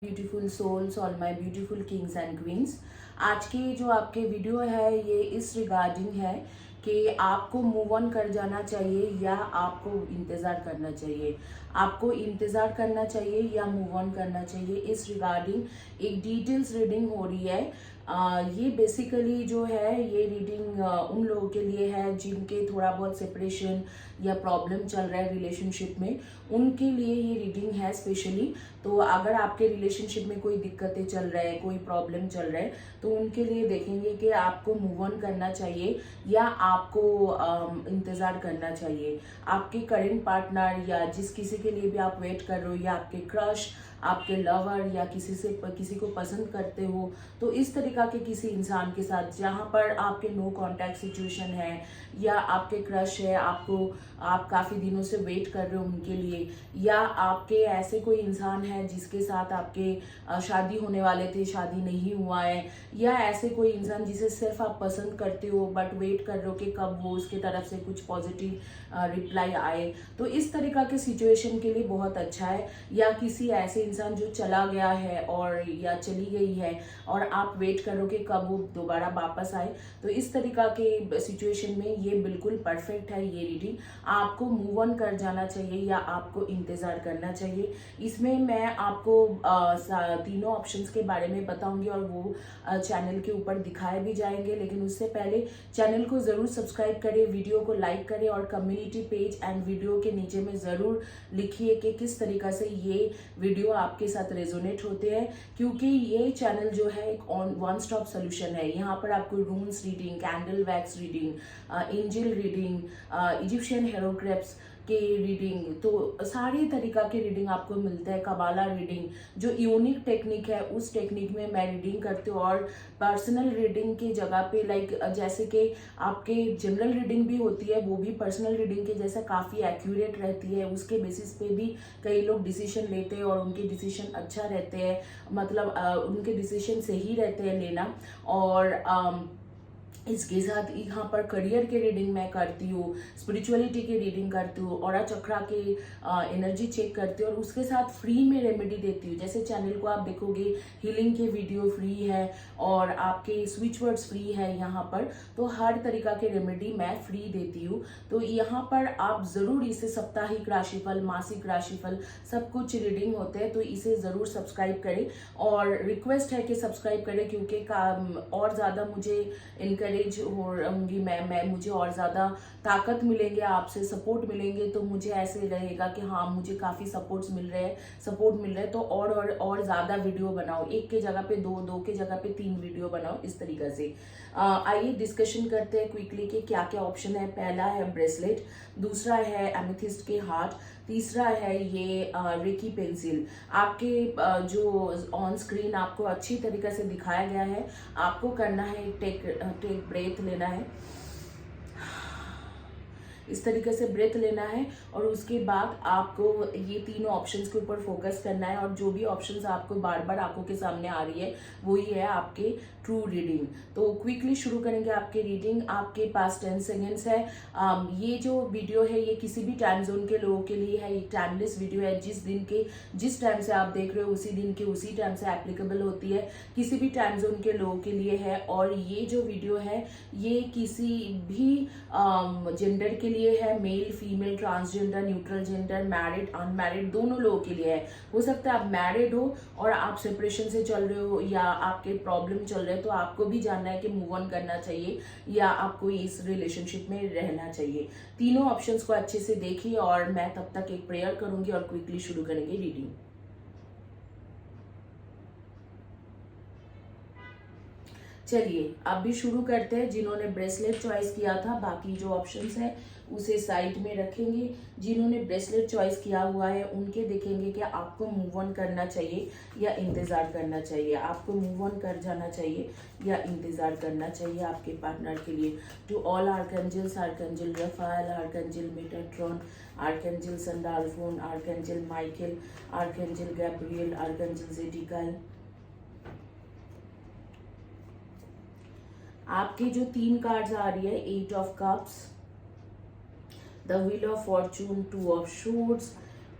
Beautiful souls, all my beautiful kings and queens. आज की जो आपके वीडियो है ये इस रिगार्डिंग है कि आपको मूव ऑन कर जाना चाहिए या आपको इंतज़ार करना चाहिए। आपको इंतज़ार करना चाहिए या मूव ऑन करना चाहिए, इस रिगार्डिंग एक डिटेल्स रीडिंग हो रही है। ये बेसिकली जो है ये रीडिंग उन लोगों के लिए है जिनके थोड़ा बहुत सेपरेशन या प्रॉब्लम चल रहा है रिलेशनशिप में, उनके लिए ये रीडिंग है स्पेशली। तो अगर आपके रिलेशनशिप में कोई दिक्कतें चल रहा है, कोई प्रॉब्लम चल रहा है, तो उनके लिए देखेंगे कि आपको मूव ऑन करना चाहिए या आपको इंतज़ार करना चाहिए। आपके करेंट पार्टनर या जिस किसी के लिए भी आप वेट कर रहे हो, या आपके क्रश, आपके लवर, या किसी को पसंद करते हो, तो इस तरीका के किसी इंसान के साथ जहाँ पर आपके नो कांटेक्ट सिचुएशन है या आपके क्रश है, आप काफ़ी दिनों से वेट कर रहे हो उनके लिए, या आपके ऐसे कोई इंसान है जिसके साथ आपके शादी होने वाले थे, शादी नहीं हुआ है, या ऐसे कोई इंसान जिसे सिर्फ आप पसंद करते हो बट वेट कर रहे हो कि कब वो उसके तरफ से कुछ पॉजिटिव रिप्लाई आए, तो इस तरीका के सिचुएशन के लिए बहुत अच्छा है। या किसी ऐसे इंसान जो चला गया है और या चली गई है और आप वेट करो कि कब वो दोबारा वापस आए, तो इस तरीका के सिचुएशन में ये बिल्कुल परफेक्ट है। ये रीडिंग आपको मूव ऑन कर जाना चाहिए या आपको इंतज़ार करना चाहिए। इसमें मैं आपको तीनों ऑप्शंस के बारे में बताऊंगी और वो चैनल के ऊपर दिखाए भी जाएंगे, लेकिन उससे पहले चैनल को ज़रूर सब्सक्राइब करें, वीडियो को लाइक करें और कम्युनिटी पेज एंड वीडियो के नीचे में ज़रूर लिखिए कि किस तरीका से ये वीडियो आपके साथ रेजोनेट होते हैं, क्योंकि ये चैनल जो है एक वन स्टॉप सोल्यूशन है। यहाँ पर आपको runes reading, candle wax reading, angel reading, Egyptian hieroglyphs के रीडिंग, तो सारी तरीका के रीडिंग आपको मिलता है। कबाला रीडिंग जो यूनिक टेक्निक है, उस टेक्निक में मैं रीडिंग करती हूँ। और पर्सनल रीडिंग की जगह पे जैसे कि आपके जनरल रीडिंग भी होती है, वो भी पर्सनल रीडिंग के जैसा काफ़ी एक्यूरेट रहती है। उसके बेसिस पे भी कई लोग डिसीजन लेते हैं और उनके डिसीजन अच्छा रहते हैं, मतलब उनके डिसीजन सही रहते हैं लेना। और इसके साथ यहाँ पर करियर के रीडिंग मैं करती हूँ, स्पिरिचुअलिटी की रीडिंग करती हूँ, ऑरा चक्रा के एनर्जी चेक करती हूँ, और उसके साथ फ्री में रेमेडी देती हूँ। जैसे चैनल को आप देखोगे हीलिंग के वीडियो फ्री है और आपके स्विच वर्ड्स फ्री है यहाँ पर, तो हर तरीका के रेमेडी मैं फ्री देती हूँ। तो यहाँ पर आप ज़रूर इसे साप्ताहिक राशिफल, मासिक राशिफल, सब कुछ रीडिंग होते हैं, तो इसे ज़रूर सब्सक्राइब करें। और रिक्वेस्ट है कि सब्सक्राइब करें, क्योंकि और ज़्यादा मुझे इनकरेज होंगी मैं मुझे और ज़्यादा ताकत मिलेंगे, आपसे सपोर्ट मिलेंगे, तो मुझे ऐसे रहेगा कि हाँ मुझे काफ़ी सपोर्ट मिल रहे हैं, तो और ज़्यादा वीडियो बनाओ, एक के जगह पे दो के जगह पे 3 वीडियो बनाओ, इस तरीके से। आइए डिस्कशन करते हैं क्विकली कि क्या क्या ऑप्शन है। पहला है ब्रेसलेट, दूसरा है एमेथिस्ट के हार्ट, तीसरा है ये रेकी पेंसिल। आपके जो ऑन स्क्रीन आपको अच्छी तरीके से दिखाया गया है, आपको करना है टेक ब्रेथ लेना है, इस तरीके से ब्रेथ लेना है, और उसके बाद आपको ये तीनों ऑप्शंस के ऊपर फोकस करना है। और जो भी ऑप्शंस आपको बार बार आंखों के सामने आ रही है वही है आपके ट्रू रीडिंग। तो क्विकली शुरू करेंगे आपके रीडिंग। आपके पास 10 सेकेंड्स है। ये जो वीडियो है ये किसी भी टाइम जोन के लोगों के लिए है, ये टाइमलेस वीडियो है। जिस टाइम से आप देख रहे हो उसी दिन के उसी टाइम से एप्लीकेबल होती है, किसी भी टाइम जोन के लोगों के लिए है। और ये जो वीडियो है ये किसी भी जेंडर के लिए है, male, female, transgender, neutral gender, married, unmarried, दोनों लोगों के लिए है। हो सकता है आप मैरिड हो और आप सेपरेशन से चल रहे हो या आपके प्रॉब्लम चल रहे हैं, तो आपको भी जानना है कि मूव ऑन करना चाहिए या आपको इस रिलेशनशिप में रहना चाहिए। तीनों ऑप्शंस को अच्छे से देखिए और मैं तब तक एक प्रेयर करूंगी और क्विकली शुरू करेंगे रीडिंग। चलिए अब भी शुरू करते हैं। जिन्होंने ब्रेसलेट चॉइस किया था, बाकी जो ऑप्शंस है उसे साइड में रखेंगे। जिन्होंने ब्रेसलेट चॉइस किया हुआ है उनके देखेंगे कि आपको मूव ऑन करना चाहिए या इंतज़ार करना चाहिए, आपको मूव ऑन कर जाना चाहिए या इंतज़ार करना चाहिए आपके पार्टनर के लिए। To all archangels, archangel Raphael, archangel Metatron, archangel Sandalphon, archangel Michael, archangel Gabriel, archangel Zadkiel, आपके जो 3 कार्ड्स आ रही है, 8 of cups, the wheel of fortune, 2 of swords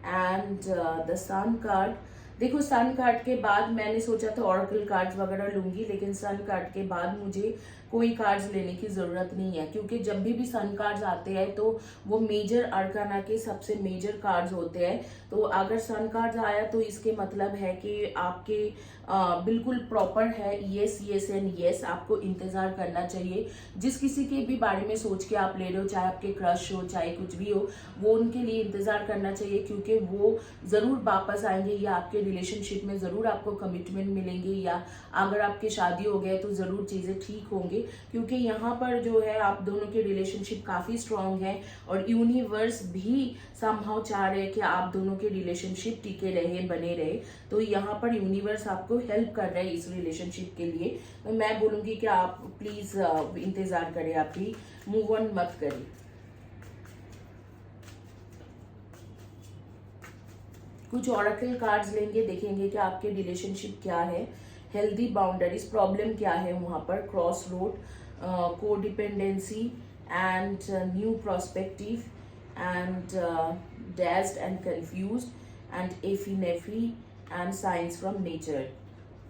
and the sun card, देखो, सन कार्ड के बाद मैंने सोचा था ऑरेकल कार्ड्स वगैरह लूंगी, लेकिन सन कार्ड के बाद मुझे कोई कार्ड्स लेने की जरूरत नहीं है, क्योंकि जब भी सन कार्ड्स आते हैं तो वो मेजर अरकाना के सबसे मेजर कार्ड्स होते हैं। तो अगर सन कार्ड्स आया तो इसके मतलब है कि आपके बिल्कुल प्रॉपर है, यस यस एंड यस, आपको इंतजार करना चाहिए। जिस किसी के भी बारे में सोच के आप ले रहे हो, चाहे आपके क्रश हो चाहे कुछ भी हो, वो उनके लिए इंतजार करना चाहिए, क्योंकि वो जरूर वापस आएंगे, या आपके रिलेशनशिप में जरूर आपको कमिटमेंट मिलेंगे, या अगर आपकी शादी हो गए तो जरूर चीजें ठीक होंगे, क्योंकि यहाँ पर जो है आप दोनों के रिलेशनशिप काफी स्ट्रांग है और यूनिवर्स भी समहाउ चाह रहे हैं कि आप दोनों के रिलेशनशिप टिके रहे, बने रहे। तो यहाँ पर यूनिवर्स आपको हेल्प कर रहा है इस रिलेशनशिप के लिए। तो मैं बोलूंगी कि आप प्लीज इंतजार करें, आप भी मूव ऑन मत करें। कुछ ऑरेकल कार्ड्स लेंगे, देखेंगे कि आपके रिलेशनशिप क्या है, हेल्दी बाउंड्रीज, प्रॉब्लम क्या है वहां पर, cross road, codependency and new prospective and dazed and confused and effie and signs from nature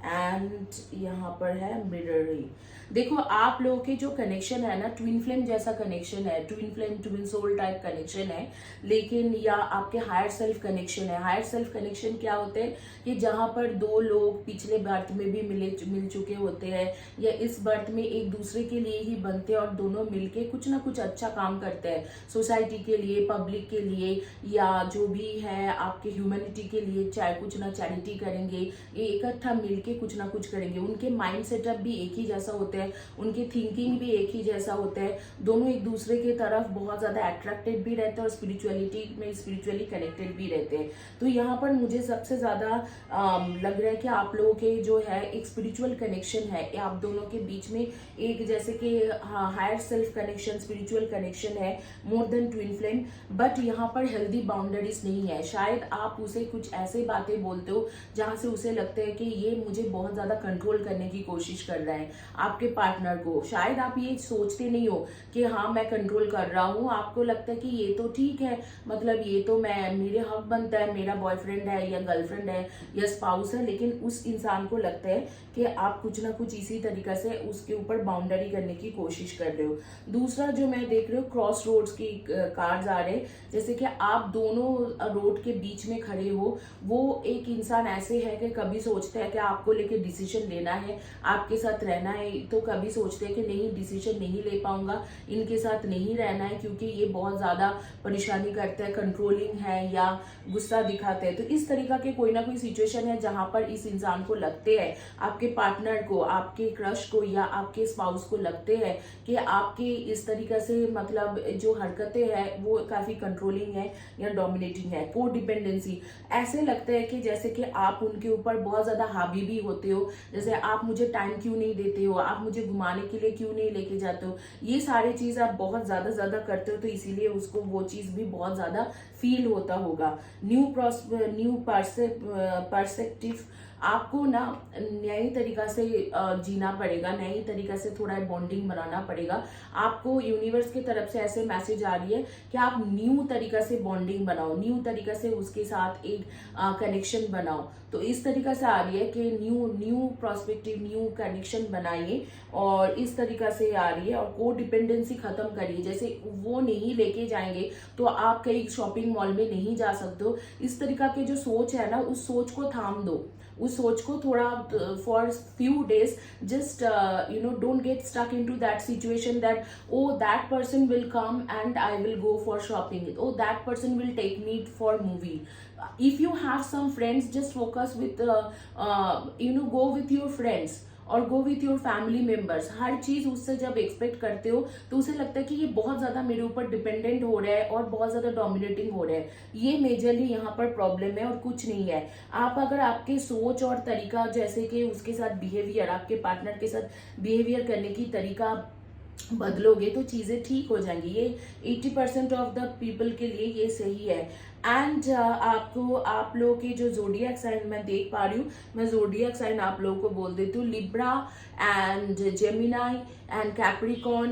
and यहाँ पर है मिररिंग। देखो, आप लोगों के जो कनेक्शन है ना, ट्विन फ्लेम जैसा कनेक्शन है, twin flame twin soul type connection है, लेकिन या आपके हायर सेल्फ कनेक्शन है। हायर सेल्फ कनेक्शन क्या होते हैं कि जहां पर दो लोग पिछले बर्थ में भी मिल चुके होते हैं, या इस बर्थ में एक दूसरे के लिए ही बनते हैं और दोनों मिलके कुछ ना कुछ अच्छा काम करते हैं, सोसाइटी के लिए, पब्लिक के लिए, या जो भी है आपके ह्यूमैनिटी के लिए, चाहे कुछ ना चैरिटी करेंगे, ये इकट्ठा मिलके कुछ ना कुछ करेंगे। उनके माइंड सेटअप भी एक ही जैसा होता है, उनके थिंकिंग भी एक ही जैसा होता है, दोनों एक दूसरे की तरफ बहुत ज्यादा अट्रैक्टेड भी रहते हैं और स्पिरिचुअलिटी में स्पिरिचुअली कनेक्टेड भी रहते हैं। तो यहाँ पर मुझे सबसे ज्यादा लग रहा है कि आप लोगों के जो है एक स्पिरिचुअल कनेक्शन है, आप दोनों के बीच में एक जैसे कि higher self connection, spiritual connection है, more than twin flame. But यहाँ पर हेल्दी बाउंड्रीज नहीं है। शायद आप उसे कुछ ऐसे बातें बोलते हो जहां से उसे लगता है कि ये मुझे बहुत ज्यादा कंट्रोल करने की कोशिश कर रहा है, आपके पार्टनर को। शायद आप ये सोचते नहीं हो कि हाँ मैं कंट्रोल कर रहा हूँ, आपको लगता है कि ये तो ठीक है, मतलब ये तो मेरे हक बनता है, मेरा बॉयफ्रेंड है या गर्लफ्रेंड है या स्पाउस है, लेकिन उस इंसान को लगता है कि आप कुछ ना कुछ इसी तरीके से उसके ऊपर बाउंड्री करने की कोशिश कर रहे हो। दूसरा जो मैं देख रही हूँ, क्रॉस रोड्स की कार्ड्स आ रहे, जैसे कि आप दोनों रोड के बीच में खड़े हो। वो एक इंसान ऐसे है कि कभी सोचता है कि आपको लेके डिसीजन लेना है, आपके साथ रहना है, तो कभी सोचते हैं कि नहीं, डिसीजन नहीं ले पाऊंगा, इनके साथ नहीं रहना है, क्योंकि ये बहुत ज्यादा परेशानी करते हैं, कंट्रोलिंग है या गुस्सा दिखाते हैं। तो इस तरीका के कोई ना कोई सिचुएशन है जहां पर इस इंसान को लगते हैं, आपके पार्टनर को, आपके क्रश को या आपके स्पाउस को लगते हैं कि आपके इस तरीके से मतलब जो हरकतें हैं वो काफी कंट्रोलिंग है या डोमिनेटिंग है। को डिपेंडेंसी, ऐसे लगता है कि जैसे कि आप उनके ऊपर बहुत ज्यादा हावी भी होते हो, जैसे आप मुझे टाइम क्यों नहीं देते हो, आप मुझे घुमाने के लिए क्यों नहीं लेके जाते हो, ये सारी चीज आप बहुत ज्यादा करते हो, तो इसीलिए उसको वो चीज भी बहुत ज्यादा फील होता होगा। न्यू परस्पेक्टिव, आपको ना नई तरीका से जीना पड़ेगा, नई तरीका से थोड़ा बॉन्डिंग बनाना पड़ेगा। आपको यूनिवर्स की तरफ से ऐसे मैसेज आ रही है कि आप न्यू तरीका से बॉन्डिंग बनाओ, न्यू तरीका से उसके साथ एक कनेक्शन बनाओ। तो इस तरीका से आ रही है कि न्यू प्रोस्पेक्टिव, न्यू कनेक्शन बनाइए, और इस तरीका से आ रही है। और को डिपेंडेंसी खत्म करिए, जैसे वो नहीं लेके जाएंगे तो आप कहीं शॉपिंग मॉल में नहीं जा सकते हो। इस तरीका के जो सोच है ना, उस सोच को थाम दो, उस सोच को थोड़ा for few days just don't get stuck into that situation that oh that person will come and I will go for shopping, oh that person will take me for movie. if you have some friends, just focus with go with your friends और go with your family members. हर चीज उससे जब expect करते हो तो उसे लगता है कि ये बहुत ज्यादा मेरे ऊपर डिपेंडेंट हो रहा है और बहुत ज्यादा डोमिनेटिंग हो रहा है। ये मेजरली यहाँ पर प्रॉब्लम है और कुछ नहीं है। आप अगर आपके सोच और तरीका, जैसे कि उसके साथ बिहेवियर, आपके पार्टनर के साथ बिहेवियर करने की तरीका बदलोगे तो चीजें ठीक हो जाएंगी। ये 80% ऑफ द पीपल के लिए ये सही है। एंड आपको, आप लोगों के जो जोडियक साइन मैं देख पा रही हूँ, मैं जोडियक साइन आप लोगों को बोल देती हूँ, Libra and Gemini and Capricorn,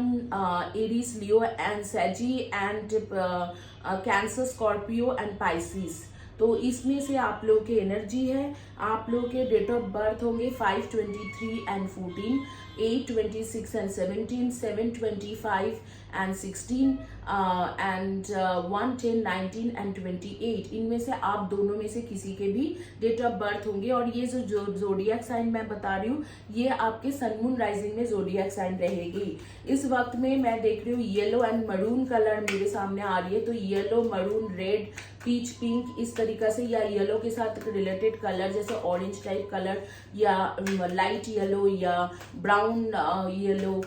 Aries, Leo and Sagi and Cancer, Scorpio and Pisces. तो इसमें से आप लोग की एनर्जी है, आप लोग के डेट ऑफ बर्थ होंगे 5, 23 and 14, 8, 26 and 17, 7, 25 and 16 and 1, 10, 19 and 28। इनमें से आप दोनों में से किसी के भी डेट ऑफ बर्थ होंगे। और ये जो जोडियक साइन मैं बता रही हूँ, ये आपके सन मून राइजिंग में जोडियक साइन रहेगी। इस वक्त में मैं देख रही हूँ येलो एंड मरून कलर मेरे सामने आ रही है, तो yellow, maroon, red, peach, pink, इस तरीका से, या येलो के साथ रिलेटेड कलर जैसे ऑरेंज टाइप कलर या लाइट येलो या ब्राउन येलो,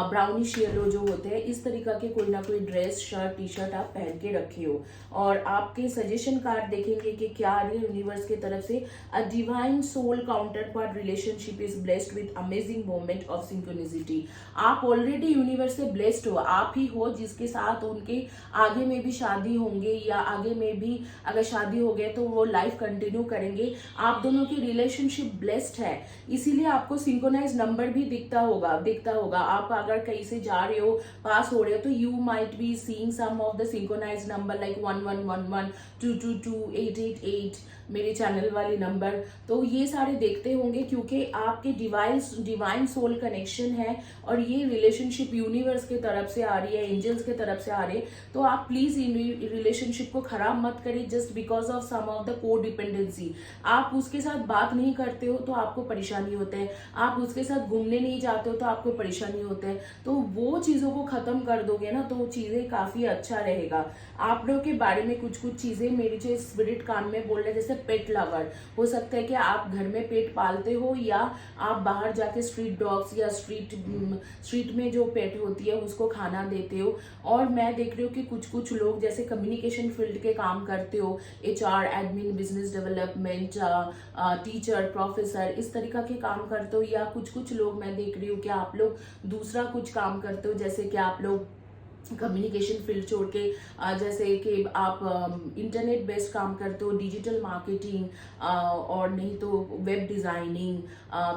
ब्राउनिश येलो जो होते हैं, इस तरीका के कोई ना कोई ड्रेस, शर्ट, टी शर्ट आप पहन के रखे हो। और आपके सजेशन कार्ड देखेंगे कि क्या आ रही है यूनिवर्स की तरफ से। A divine soul counterpart relationship is blessed with amazing moment of synchronicity. आप ऑलरेडी यूनिवर्स से ब्लेस्ड हो, आप ही हो जिसके साथ उनके आगे में भी शादी होंगे, या आगे में भी अगर शादी हो गए तो वो लाइफ कंटिन्यू करेंगे। आप दोनों की रिलेशनशिप ब्लेस्ड है, इसीलिए आपको सिंक्रोनाइज नंबर भी दिखता होगा। आप अगर कहीं से जा रहे हो, पास हो रहे हो, तो you might be seeing some of the synchronize number like 1111, 222, 888, मेरे चैनल वाले नंबर। तो ये सारे देखते होंगे क्योंकि आपके डिवाइन सोल कनेक्शन है और ये रिलेशनशिप यूनिवर्स के तरफ से आ रही है, एंजल्स के तरफ से आ रही है। तो आप प्लीज इन रिलेशनशिप को खराब मत करिए just because of some of the codependency. आप उसके साथ बात नहीं करते हो तो आपको परेशानी होता है, आप उसके साथ घूमने नहीं जाते हो तो आपको परेशानी होता है। तो वो चीजों को खत्म कर दोगे ना तो चीजें काफी अच्छा रहेगा। आप लोगों के बारे में कुछ चीजें मेरी जो स्पिरिट कान में बोल रहे, जैसे पेट लवर हो सकता है कि आप घर में पेट पालते हो या आप बाहर जाके स्ट्रीट डॉग्स या स्ट्रीट में जो पेट होती है उसको खाना देते हो। और मैं देख रही हूँ कि कुछ लोग जैसे कम्युनिकेशन फील्ड के काम करते हो, HR, admin, business development, teacher, professor, इस तरीका के काम करते हो। या कुछ लोग मैं देख रही हूँ कि आप लोग दूसरा कुछ काम करते हो, जैसे कि आप लोग कम्युनिकेशन फील्ड छोड़ के जैसे कि आप इंटरनेट बेस्ड काम करते हो, डिजिटल मार्केटिंग, और नहीं तो वेब डिज़ाइनिंग,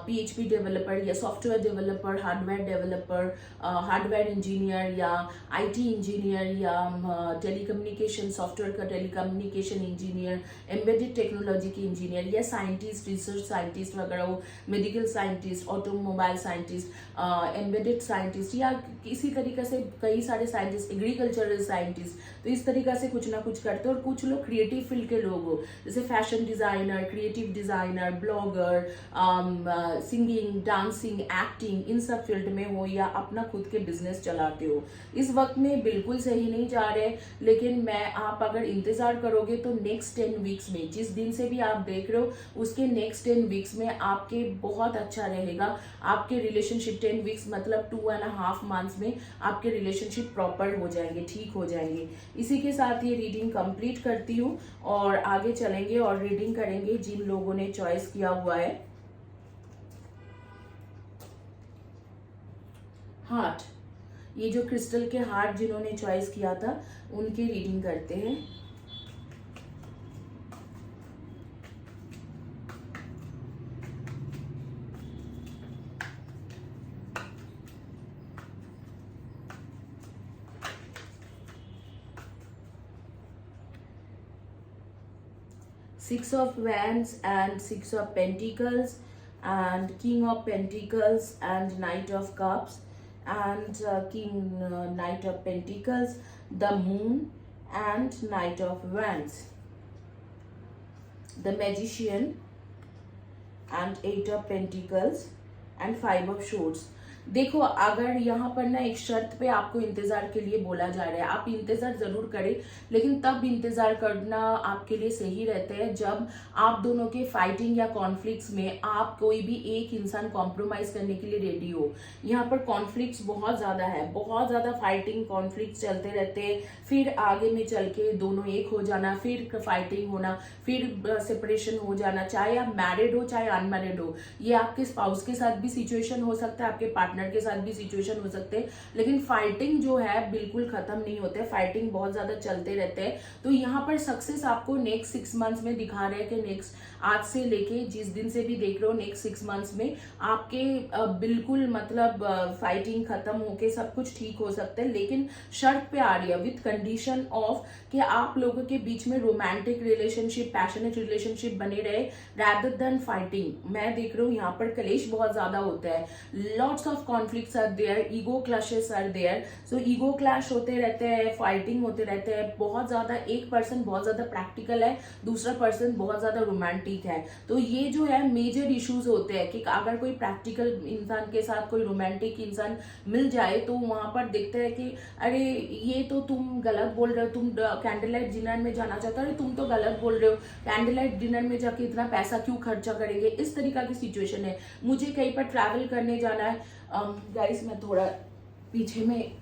PHP डेवलपर या software developer, hardware developer, hardware engineer या IT इंजीनियर या टेलीकम्युनिकेशन सॉफ्टवेयर का टेलीकम्युनिकेशन इंजीनियर, एम्बेडेड टेक्नोलॉजी की इंजीनियर या साइंटिस्ट, रिसर्च साइंटिस्ट वगैरह हो, medical scientist, automobile scientist, embedded scientist, या किसी तरीके से कई सारे साइंटिस्ट, एग्रीकल्चरल साइंटिस्ट। तो इस तरीका से कुछ ना कुछ करते हो। और कुछ लोग क्रिएटिव फील्ड के लोग हो, जैसे fashion designer, creative designer, blogger, singing, dancing, acting, इन सब फील्ड में हो या अपना खुद के बिजनेस चलाते हो। इस वक्त में बिल्कुल सही नहीं जा रहे, लेकिन आप अगर इंतजार करोगे तो नेक्स्ट 10 वीक्स में, जिस दिन से भी आप देख रहे हो उसके नेक्स्ट 10 वीक्स में आपके बहुत अच्छा रहेगा। आपके रिलेशनशिप 10 वीक्स मतलब 2.5 मंथ्स में आपके रिलेशनशिप प्रॉपर हो जाएंगे, ठीक हो जाएंगे। इसी के साथ ये रीडिंग कंप्लीट करती हूँ और आगे चलेंगे और रीडिंग करेंगे जिन लोगों ने चॉइस किया हुआ है हार्ट। ये जो क्रिस्टल के हार्ट जिन्होंने चॉइस किया था उनकी रीडिंग करते हैं। Six of Wands and Six of Pentacles and King of Pentacles and Knight of Cups and Knight of Pentacles, the Moon and Knight of Wands, the Magician and 8 of Pentacles and 5 of Swords। देखो, अगर यहाँ पर ना एक शर्त पे आपको इंतजार के लिए बोला जा रहा है, आप इंतजार जरूर करें, लेकिन तब इंतजार करना आपके लिए सही रहता है जब आप दोनों के फाइटिंग या कॉन्फ्लिक्ट्स में आप कोई भी एक इंसान कॉम्प्रोमाइज करने के लिए रेडी हो। यहाँ पर कॉन्फ्लिक्ट्स बहुत ज्यादा है, बहुत ज्यादा फाइटिंग कॉन्फ्लिक्ट चलते रहते हैं, फिर आगे में चल के दोनों एक हो जाना, फिर फाइटिंग होना, फिर सेपरेशन हो जाना। चाहे आप मैरिड हो चाहे अनमैरिड हो, ये आपके स्पाउस के साथ भी सिचुएशन हो सकता है, आपके पार्टनर के साथ भी सिचुएशन हो सकते हैं, लेकिन फाइटिंग जो है बिल्कुल खत्म नहीं होते, फाइटिंग बहुत ज्यादा चलते रहते हैं। तो यहाँ पर सक्सेस आपको नेक्स्ट 6 मंथ्स में दिखा रहे हैं कि नेक्स्ट आज से लेके जिस दिन से भी देख रहे हो नेक्स्ट 6 मंथ्स में आपके बिल्कुल मतलब फाइटिंग खत्म होके सब कुछ ठीक हो सकता है। लेकिन शर्त पे आ रही है विथ कंडीशन ऑफ कि आप लोगों के बीच में रोमांटिक रिलेशनशिप, पैशनेट रिलेशनशिप बने रहे रैदर देन फाइटिंग। मैं देख रही हूँ यहाँ पर कलेश बहुत ज्यादा होता है, lots of conflicts are there, ego clashes are there. So ego clash होते रहते हैं, फाइटिंग होते रहते हैं बहुत ज्यादा। एक पर्सन बहुत ज्यादा प्रैक्टिकल है, दूसरा पर्सन बहुत ज्यादा रोमांटिक है। तो ये जो है मेजर इश्यूज होते हैं कि अगर कोई प्रैक्टिकल इंसान के साथ कोई रोमांटिक इंसान मिल जाए तो वहां पर देखते हैं कि अरे ये तो तुम गलत बोल रहे हो, तुम कैंडल लाइट डिनर में जाना चाहते हो, अरे तुम तो गलत बोल रहे हो, कैंडल लाइट डिनर में जाके इतना पैसा क्यों खर्चा करेंगे, इस तरीका की सिचुएशन है। मुझे कहीं पर ट्रैवल करने जाना है, गाइस मैं थोड़ा पीछे में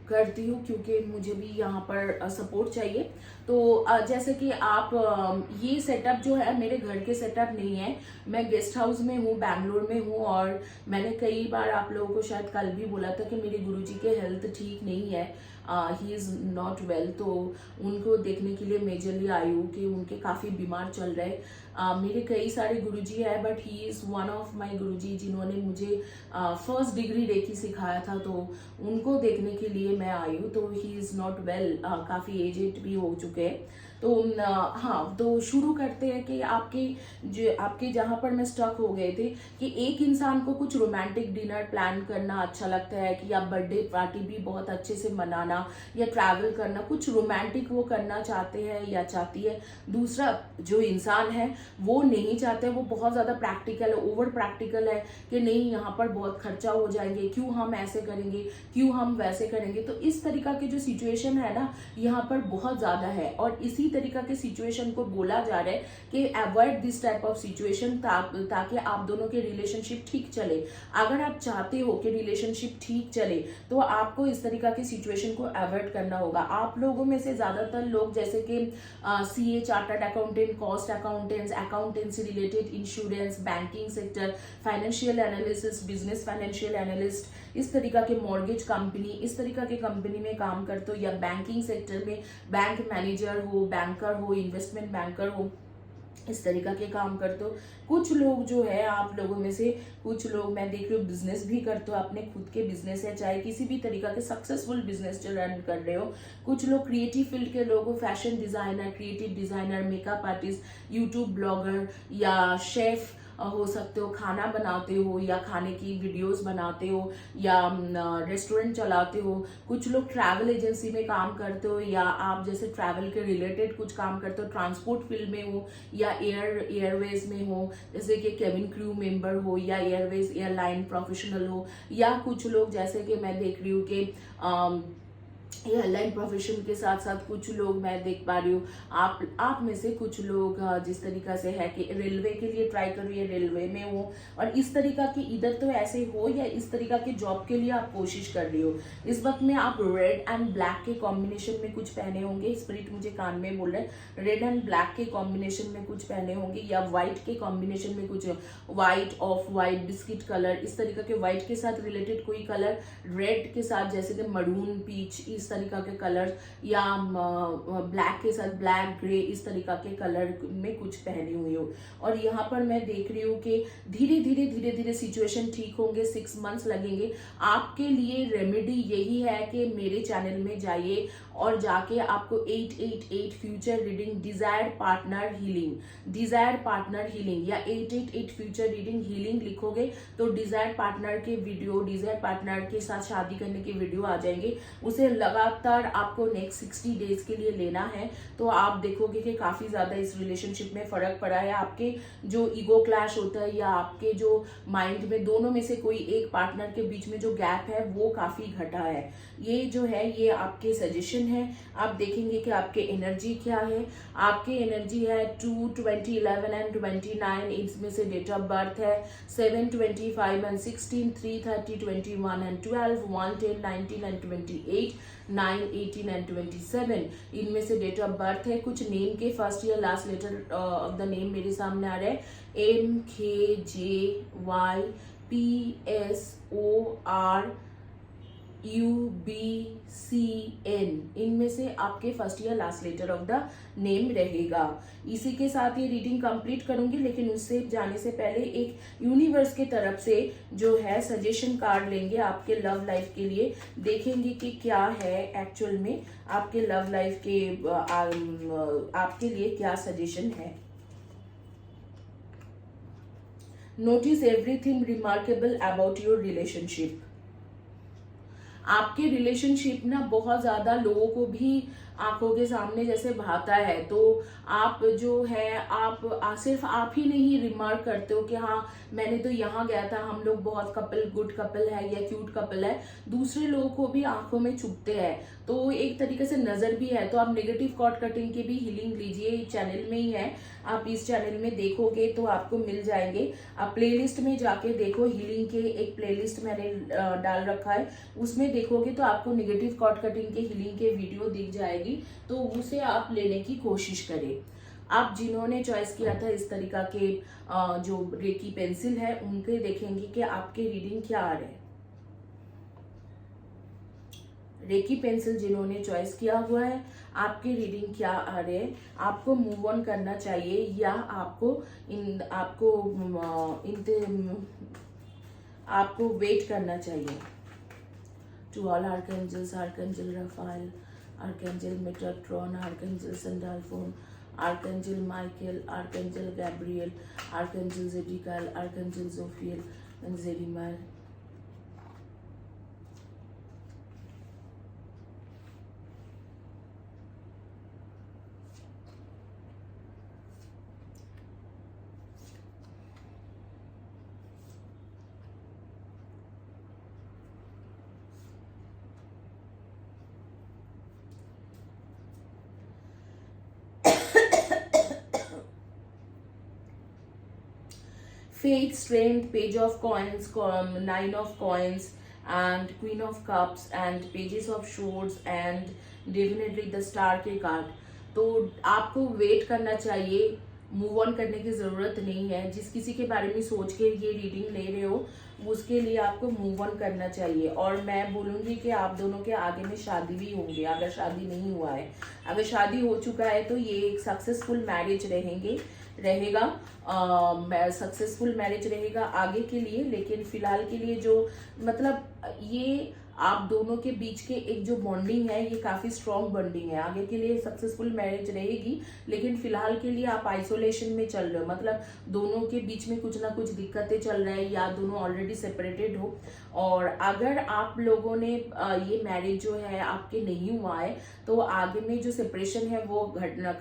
करती हूँ क्योंकि मुझे भी यहाँ पर सपोर्ट चाहिए। तो जैसे कि आप ये सेटअप जो है मेरे घर के सेटअप नहीं है, मैं गेस्ट हाउस में हूँ, बैंगलोर में हूँ। और मैंने कई बार आप लोगों को शायद कल भी बोला था कि मेरे गुरुजी के हेल्थ ठीक नहीं है, ही इज़ नॉट वेल। तो उनको देखने के लिए मेजरली आई हूँ कि उनके काफ़ी बीमार चल रहे। मेरे कई सारे गुरुजी है but he is one of my guruji जिन्होंने मुझे फर्स्ट डिग्री रेकी सिखाया था, तो उनको देखने के लिए मैं आई हूँ। तो ही इज़ नॉट वेल, काफ़ी एजेड भी हो चुके हैं। तो हाँ, तो शुरू करते हैं कि आपके जहाँ पर मैं स्टक हो गए थे कि एक इंसान को कुछ रोमांटिक डिनर प्लान करना अच्छा लगता है कि आप बर्थडे पार्टी भी बहुत अच्छे से मनाना या ट्रैवल करना, कुछ रोमांटिक वो करना चाहते हैं या चाहती है। दूसरा जो इंसान है वो नहीं चाहते, वो बहुत ज़्यादा प्रैक्टिकल है, ओवर प्रैक्टिकल है कि नहीं यहाँ पर बहुत खर्चा हो जाएंगे, क्यों हम ऐसे करेंगे, क्यों हम वैसे करेंगे। तो इस तरीका की जो सिचुएशन है ना यहाँ पर बहुत ज़्यादा है। और इसी तरीका के सिचुएशन को बोला जा रहा है कि avoid this type of situation ताकि आप दोनों के रिलेशनशिप ठीक चले। अगर आप चाहते हो कि रिलेशनशिप ठीक चले तो आपको इस तरीका की सिचुएशन को अवॉइड करना होगा। आप लोगों में से ज्यादातर लोग जैसे कि CA, chartered accountant, cost accountants, accountancy related, insurance, banking sector, financial analysis, business financial analyst, इस तरीका के मॉर्गेज कंपनी, इस तरीका के कंपनी में काम करते हो, या बैंकिंग सेक्टर में बैंक मैनेजर हो, बैंकर हो, इन्वेस्टमेंट बैंकर हो, इस तरीका के काम करते हो। कुछ लोग जो है आप लोगों में से कुछ लोग मैं देख रही हूँ बिजनेस भी करते हो, अपने खुद के बिजनेस है, चाहे किसी भी तरीका के सक्सेसफुल बिजनेस जो रन कर रहे हो। कुछ लोग क्रिएटिव फील्ड के लोग हो, fashion designer, creative designer, makeup artist, YouTube blogger या शेफ हो सकते हो, खाना बनाते हो या खाने की वीडियोस बनाते हो या रेस्टोरेंट चलाते हो। कुछ लोग ट्रैवल एजेंसी में काम करते हो या आप जैसे ट्रैवल के रिलेटेड कुछ काम करते हो, ट्रांसपोर्ट फील्ड में हो या एयरवेज में हो, जैसे कि केबिन क्रू मेंबर हो या एयरवेज एयरलाइन प्रोफेशनल हो। या कुछ लोग जैसे कि मैं देख रही हूँ कि एयरलाइन प्रोफेशन के साथ साथ कुछ लोग मैं देख पा रही हूँ आप में से कुछ लोग जिस तरीका से है कि रेलवे के लिए ट्राई कर रही है, रेलवे में हो और इस तरीका की इधर तो ऐसे हो या इस तरीका की जॉब के लिए आप कोशिश कर रही हो। इस वक्त में आप रेड एंड ब्लैक के कॉम्बिनेशन में कुछ पहने होंगे, स्पिरिट मुझे कान में बोल रहे हैं रेड एंड ब्लैक के कॉम्बिनेशन में कुछ पहने होंगे या व्हाइट के कॉम्बिनेशन में कुछ, white, of white, biscuit colour, इस तरीका के व्हाइट के साथ रिलेटेड कोई कलर, रेड के साथ जैसे कि मरून, पीच, इस तरीका के कलर, या ब्लैक के साथ ब्लैक, ग्रे, इस तरीका के कलर में कुछ पहनी हुई हो। और यहाँ पर मैं देख रही हूँ कि धीरे धीरे सिचुएशन ठीक होंगे, 6 मंथ्स लगेंगे। आपके लिए रेमेडी यही है कि मेरे चैनल में जाइए और जाके आपको 888 future reading desired partner healing या 888 फ्यूचर रीडिंग हीलिंग लिखोगे तो डिजायर्ड पार्टनर के वीडियो, डिजायर्ड पार्टनर के साथ शादी करने के वीडियो आ जाएंगे। उसे लगातार आपको नेक्स्ट 60 डेज के लिए लेना है तो आप देखोगे कि काफी ज्यादा इस रिलेशनशिप में फर्क पड़ा है। आपके जो ईगो क्लैश होता है या आपके जो माइंड में दोनों में से कोई एक पार्टनर के बीच में जो गैप है वो काफी घटा है। ये जो है ये आपके सजेशन सजेशन है। आप देखेंगे कि आपके एनर्जी क्या है। आपके एनर्जी है 2, 20, 11 एंड 29, इसमें से डेट ऑफ बर्थ है 7, 25 एंड 16, 3, 30, 21 एंड 12, 1, 10, 19 एंड 28, 9, 18 एंड 27, इनमें से डेट ऑफ बर्थ है। कुछ नेम के फर्स्ट या last letter of the name मेरे सामने आ रहा है, MKJYPSORUBCN, इनमें से आपके फर्स्ट या last letter of the name रहेगा। इसी के साथ ये रीडिंग कंप्लीट करूंगी, लेकिन उससे जाने से पहले एक यूनिवर्स के तरफ से जो है सजेशन कार्ड लेंगे आपके लव लाइफ के लिए। देखेंगे कि क्या है एक्चुअल में आपके लव लाइफ के आपके लिए क्या सजेशन है। Notice everything remarkable about your relationship. आपके रिलेशनशिप ना बहुत ज्यादा लोगों को भी आंखों के सामने जैसे भाता है, तो आप जो है आप सिर्फ आप ही नहीं रिमार्क करते हो कि हाँ मैंने तो यहाँ गया था, हम लोग बहुत गुड कपल है या क्यूट कपल है, दूसरे लोगों को भी आंखों में चुभते हैं, तो एक तरीके से नजर भी है। तो आप नेगेटिव कॉर्ड कटिंग की भी हीलिंग लीजिए, चैनल में ही है, आप इस चैनल में देखोगे तो आपको मिल जाएंगे। आप प्लेलिस्ट में जाके देखो, हीलिंग के एक प्लेलिस्ट मैंने डाल रखा है, उसमें देखोगे तो आपको नेगेटिव कॉर्ड कटिंग के हीलिंग के वीडियो दिख जाएगी, तो उसे आप लेने की कोशिश करें। आप जिन्होंने चॉइस किया था इस तरीका के जो रेकी पेंसिल है, उनके देखेंगे कि आपके रीडिंग क्या आ रहे हैं। रेकी पेंसिल जिन्होंने चॉइस किया हुआ है, आपके रीडिंग क्या आ रहे हैं। आपको मूव ऑन करना चाहिए या आपको वेट करना चाहिए। To all archangels, archangel Raphael, archangel Metatron, archangel Sandalphon, archangel Michael, archangel Gabriel, archangel Zadkiel, archangel Jophiel and Jeremiel. Faith, Strength, Page of Coins, 9 of Coins and Queen of Cups and Pages of Swords and definitely the Star के card. तो आपको wait करना चाहिए, move on करने की जरूरत नहीं है। जिस किसी के बारे में सोच के ये रीडिंग ले रहे हो उसके लिए आपको मूव ऑन करना चाहिए। और मैं बोलूंगी कि आप दोनों के आगे में शादी भी होंगे, अगर शादी नहीं हुआ है। अगर शादी हो चुका है तो ये एक सक्सेसफुल मैरिज रहेगा, सक्सेसफुल मैरिज रहेगा आगे के लिए। लेकिन फिलहाल के लिए जो मतलब ये आप दोनों के बीच के एक जो बॉन्डिंग है, ये काफी स्ट्रॉन्ग बॉन्डिंग है। आगे के लिए सक्सेसफुल मैरिज रहेगी, लेकिन फिलहाल के लिए आप आइसोलेशन में चल रहे हो, मतलब दोनों के बीच में कुछ ना कुछ दिक्कतें चल रहा है या दोनों ऑलरेडी सेपरेटेड हो। और अगर आप लोगों ने ये मैरिज जो है आपके नहीं हुआ है, तो आगे में जो सेपरेशन है वो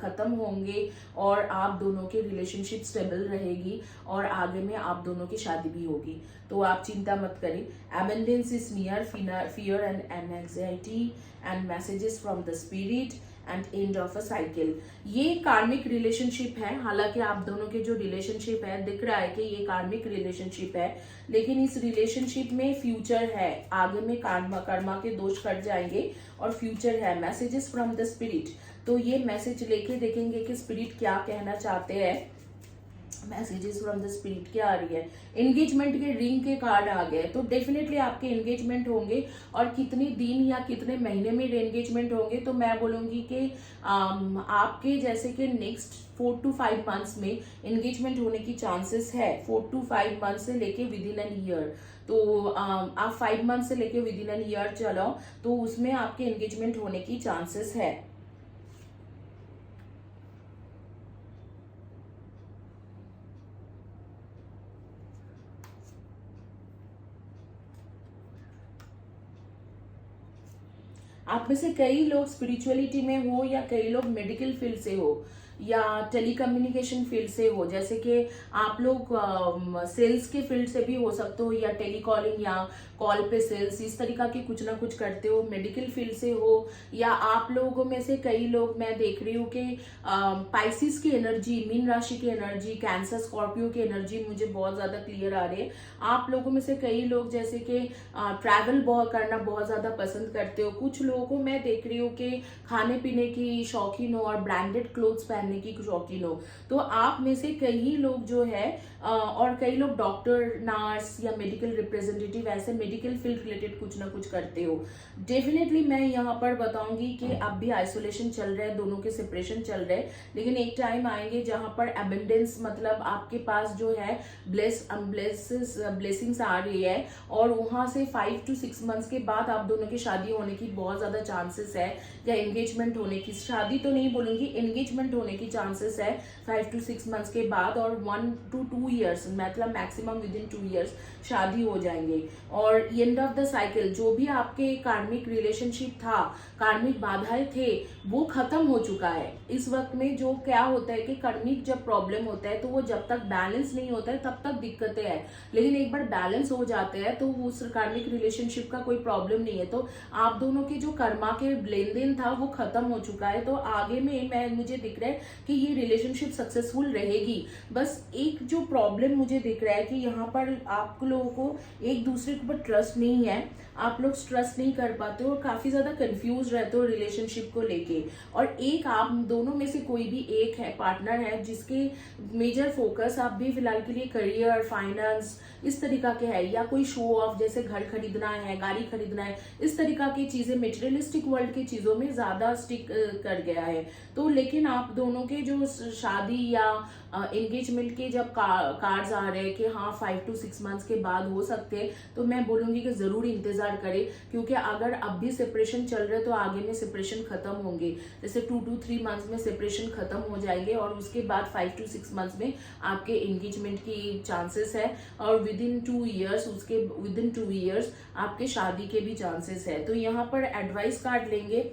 खत्म होंगे और आप दोनों के रिलेशनशिप स्टेबल रहेगी और आगे में आप दोनों की शादी भी होगी। तो आप चिंता मत करें। Abundance is near, fear and anxiety and messages from the spirit and end of a cycle. ये कार्मिक रिलेशनशिप है। हालांकि आप दोनों के जो रिलेशनशिप है दिख रहा है कि ये कार्मिक रिलेशनशिप है, लेकिन इस रिलेशनशिप में फ्यूचर है। आगे में कर्मा के दोष कट जाएंगे और फ्यूचर है। मैसेजेस फ्रॉम द स्पिरिट, तो ये मैसेज लेके देखेंगे कि स्पिरिट क्या कहना चाहते हैं। मैसेजेस फ्रॉम द स्पिरिट क्या आ रही है। एंगेजमेंट के रिंग के कार्ड आ गए, तो डेफिनेटली आपके एंगेजमेंट होंगे। और कितने दिन या कितने महीने में एंगेजमेंट होंगे, तो मैं बोलूंगी कि आपके जैसे कि नेक्स्ट 4 to 5 मंथ्स में एंगेजमेंट होने की चांसेस है। 4 to 5 मंथ से लेके विद इन एन ईयर। तो आप 5 मंथ से लेके विद इन एन ईयर चलो, तो उसमें आपके एंगेजमेंट होने की चांसेस है। आप में से कई लोग स्पिरिचुअलिटी में हो या कई लोग मेडिकल फील्ड से हो, या टेलीकम्युनिकेशन फील्ड से हो, जैसे कि आप लोग सेल्स के फील्ड से भी हो सकते हो, या टेलीकॉलिंग या कॉल पे सेल्स, इस तरीका के कुछ ना कुछ करते हो, मेडिकल फील्ड से हो, या आप लोगों में से कई लोग मैं देख रही हूँ कि पाइसिस की एनर्जी, मीन राशि की एनर्जी, कैंसर स्कॉर्पियो की एनर्जी मुझे बहुत ज्यादा क्लियर आ रही है। आप लोगों में से कई लोग जैसे कि ट्रैवल बहुत करना बहुत ज्यादा पसंद करते हो। कुछ लोगों को मैं देख रही हूँ कि खाने पीने की शौकीन हो और ब्रांडेड क्लोथ्स पहनने की शौकीन हो। तो आप में से कई लोग जो है और कई लोग डॉक्टर, नर्स या मेडिकल रिप्रेजेंटेटिव, ऐसे मेडिकल फील्ड रिलेटेड कुछ ना कुछ करते हो। डेफिनेटली मैं यहाँ पर बताऊंगी कि अब भी आइसोलेशन चल रहा है, दोनों के सेपरेशन चल रहे हैं, लेकिन एक टाइम आएंगे जहां पर एबंडेंस, मतलब आपके पास जो है ब्लेसिंग्स आ रही है, और वहां से 5 to 6 मंथ्स के बाद आप दोनों की शादी होने की बहुत ज्यादा चांसेस है, या एंगेजमेंट होने की, शादी तो नहीं बोलूंगी, एंगेजमेंट होने की चांसेस है 5 to 6 मंथ्स के बाद, और 1 to 2 ईयर्स, मतलब मैक्सिमम विद इन 2 ईयर्स शादी हो जाएंगे। और एंड ऑफ द साइकिल, जो भी आपके कार्मिक रिलेशनशिप था, कार्मिक बाधाएं थे, वो खत्म हो चुका है। इस वक्त में जो क्या होता है कि कार्मिक जब प्रॉब्लम होता है तो वो जब तक बैलेंस नहीं होता है तब तक दिक्कतें हैं, लेकिन एक बार बैलेंस हो जाते हैं तो उस कार्मिक रिलेशनशिप का कोई प्रॉब्लम नहीं है। तो आप दोनों के जो कर्मा के लेन देन था वो खत्म हो चुका है। तो आगे में मुझे दिख रहा है कि ये रिलेशनशिप सक्सेसफुल रहेगी। बस एक जो प्रॉब्लम मुझे दिख रहा है कि यहाँ पर आप लोगों को एक दूसरे के ऊपर ट्रस्ट नहीं है, आप लोग ट्रस्ट नहीं कर पाते हो और काफी ज्यादा कंफ्यूज रहते हो रिलेशनशिप को लेके। और एक आप दोनों में से कोई भी एक है, पार्टनर है, जिसके मेजर फोकस आप भी फिलहाल के लिए करियर, फाइनेंस, इस तरीका के है, या कोई शो ऑफ, जैसे घर खरीदना है, गाड़ी खरीदना है, इस तरीका की चीजें, मेटेरियलिस्टिक वर्ल्ड की चीजों में ज्यादा स्टिक कर गया है। तो लेकिन आप दोनों के जो शादी या एंगेजमेंट के जब कार्ड्स आ रहे हैं कि हाँ 5 to 6 मंथ्स के बाद हो सकते हैं, तो मैं बोलूंगी कि जरूर इंतजार करें, क्योंकि अगर अब भी सेपरेशन चल रहे तो आगे में सेपरेशन खत्म होंगे। जैसे 2 to 3 मंथ्स में सेपरेशन खत्म हो जाएंगे, और उसके बाद 5 to 6 मंथ्स में आपके एंगेजमेंट की चांसेस है, और विद इन 2 ईयर्स आपके शादी के भी चांसेस है। तो यहाँ पर एडवाइस कार्ड लेंगे,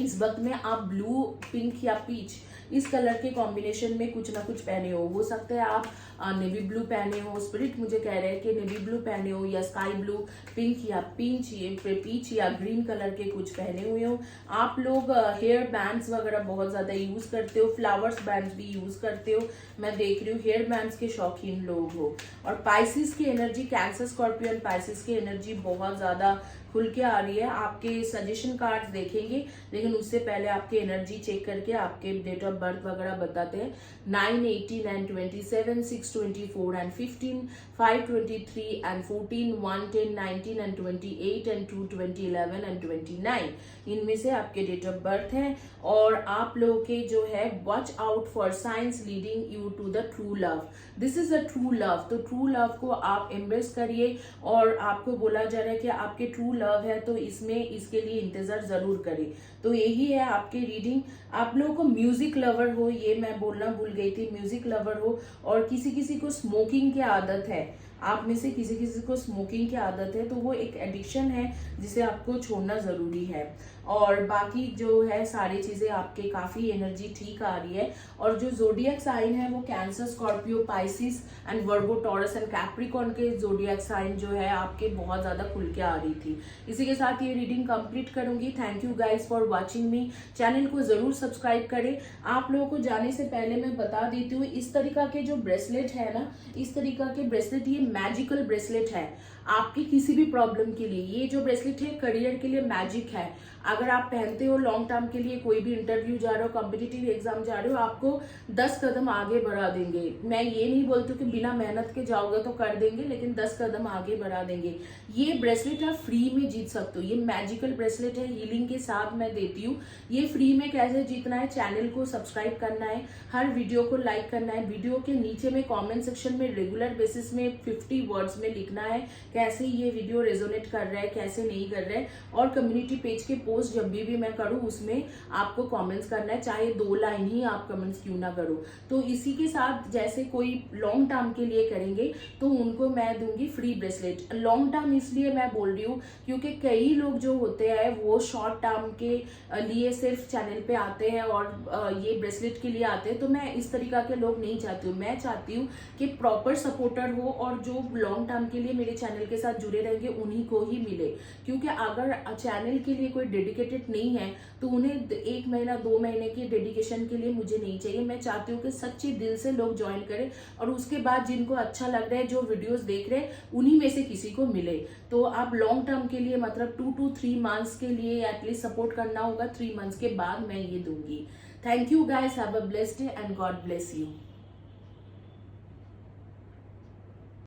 इस वक्त में आप ब्लू, पिंक या पीच, इस कलर के कॉम्बिनेशन में कुछ ना कुछ पहने हो सकता है आप नेवी ब्लू पहने हो, स्पिरिट मुझे कह रहे हैं कि नेवी ब्लू पहने हो, या स्काई ब्लू, पिंक या पीच या ग्रीन कलर के कुछ पहने हुए हो। आप लोग हेयर बैंड्स वगैरह बहुत ज्यादा यूज करते हो, फ्लावर्स बैंड्स भी यूज करते हो, मैं देख रही हूँ हेयर बैंड्स के शौकीन लोग हो। और पाइसिस की एनर्जी, कैंसर, स्कॉर्पियन, पाइसिस की एनर्जी बहुत ज्यादा खुल के आ रही है। आपके सजेशन कार्ड्स देखेंगे, लेकिन उससे पहले आपकी एनर्जी चेक करके आपके डेट ऑफ बर्थ वगैरह बताते हैं। 9, 18 and 27, 6, 24 and 15, 5, 23 and 14, 1, 10, 19 and 28 and 2, 20, 11 and 29, इनमें से आपके डेट ऑफ बर्थ है। और आप लोगों के जो है watch out for signs leading you to the true love, this is a true love. तो ट्रू लव को आप एम्ब्रेस करिए, और आपको बोला जा रहा है कि आपके ट्रू लव है तो इसमें इसके लिए इंतजार जरूर करें। तो यही है आपके रीडिंग। आप लोगों को म्यूजिक लवर हो, ये मैं बोलना भूल गई थी, म्यूजिक लवर हो, और किसी किसी को स्मोकिंग की आदत है, आप में से किसी किसी को स्मोकिंग की आदत है, तो वो एक एडिक्शन है जिसे आपको छोड़ना जरूरी है। और बाकी जो है सारी चीजें आपके काफी एनर्जी ठीक आ रही है। और जो जोडियक साइन है वो cancer, Scorpio, Pisces and Virgo, taurus and Capricorn के जोडियक साइन जो है आपके बहुत ज्यादा खुल के आ रही थी। इसी के साथ ये रीडिंग कंप्लीट करूंगी। Thank you guys for watching me. Channel को जरूर सब्सक्राइब करें। आप लोगों को जाने से पहले मैं बता देती हूँ, इस तरीका के जो ब्रेसलेट है ना, इस तरीका के ब्रेसलेट ये मैजिकल ब्रेसलेट है आपकी किसी भी प्रॉब्लम के लिए। ये जो ब्रेसलेट है करियर के लिए मैजिक है। अगर आप पहनते हो लॉन्ग टर्म के लिए, कोई भी इंटरव्यू जा रहे हो, कॉम्पिटिटिव एग्जाम जा रहे हो, आपको 10 कदम आगे बढ़ा देंगे। मैं ये नहीं बोलती हूँ कि बिना मेहनत के जाओगे तो कर देंगे, लेकिन 10 कदम आगे बढ़ा देंगे। ये ब्रेसलेट आप फ्री में जीत सकते हो। ये मैजिकल ब्रेसलेट है, हीलिंग के साथ मैं देती हूँ। ये फ्री में कैसे जीतना है, चैनल को सब्सक्राइब करना है, हर वीडियो को लाइक करना है, वीडियो के नीचे में कॉमेंट सेक्शन में रेगुलर बेसिस में 50 वर्ड्स में लिखना है कैसे ये वीडियो रेजोनेट कर रहा है, कैसे नहीं कर रहा है, और कम्युनिटी पेज के पोस्ट पोस्ट जब भी मैं करूँ उसमें आपको कमेंट्स करना है, चाहे 2 लाइन ही आप कमेंट्स क्यों ना करो। तो इसी के साथ जैसे कोई लॉन्ग टर्म के लिए करेंगे तो उनको मैं दूंगी फ्री ब्रेसलेट। लॉन्ग टर्म इसलिए मैं बोल रही हूँ क्योंकि कई लोग जो होते हैं वो शॉर्ट टर्म के लिए सिर्फ चैनल पे आते हैं और ये ब्रेसलेट के लिए आते हैं। तो मैं इस तरीका के लोग नहीं चाहती हूँ। मैं चाहती हूँ कि प्रॉपर सपोर्टर हो और जो लॉन्ग टर्म के लिए मेरे चैनल के साथ जुड़े रहेंगे उन्हीं को ही मिले। क्योंकि अगर चैनल के लिए कोई डेडिकेटेड नहीं है तो उन्हें 1 महीना 2 महीने की डेडिकेशन के लिए मुझे नहीं चाहिए। मैं चाहती हूँ कि सच्चे दिल से लोग ज्वाइन करें और उसके बाद जिनको अच्छा लग रहा है, जो वीडियोस देख रहे हैं, उन्हीं में से किसी को मिले। तो आप लॉन्ग टर्म के लिए मतलब 2 to 3 मंथ्स के लिए एटलीस्ट सपोर्ट करना होगा। 3 मंथ्स के बाद मैं ये दूंगी। Thank you guys, have a blessed day and God bless you.